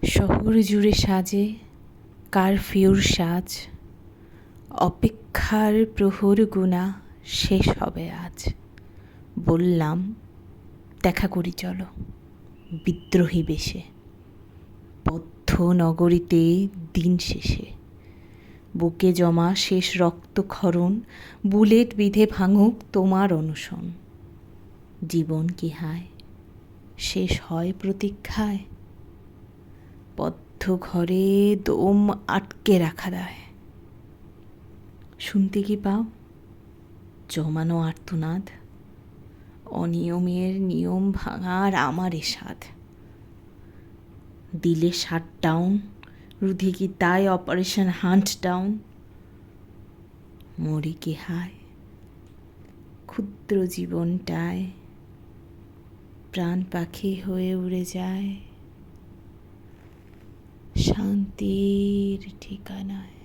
শহর জুড়ে সাজে কারফিউর সাজ, অপেক্ষার প্রহর গুনা শেষ হবে আজ। বললাম দেখা করি চলো বিদ্রোহী বেশে, বদ্ধ নগরীতে দিন শেষে। বুকে জমা শেষ রক্তক্ষরণ, বুলেট বিধে ভাঙুক তোমার অনশন। জীবন কি হায় শেষ হয় প্রতীক্ষায়, বদ্ধ ঘরে দম আটকে রাখা দায়। শুনতে কি পাও জমানো আর্তনাদ, অনিয়মের নিয়ম ভাঙার আমার এসাদ। দিলে শাটডাউন, রুধে কি তাই অপারেশন হান্ট ডাউন। মরি কি হায় ক্ষুদ্র জীবনটায়, প্রাণ পাখি হয়ে উড়ে যায় শান্তির ঠিকানায়।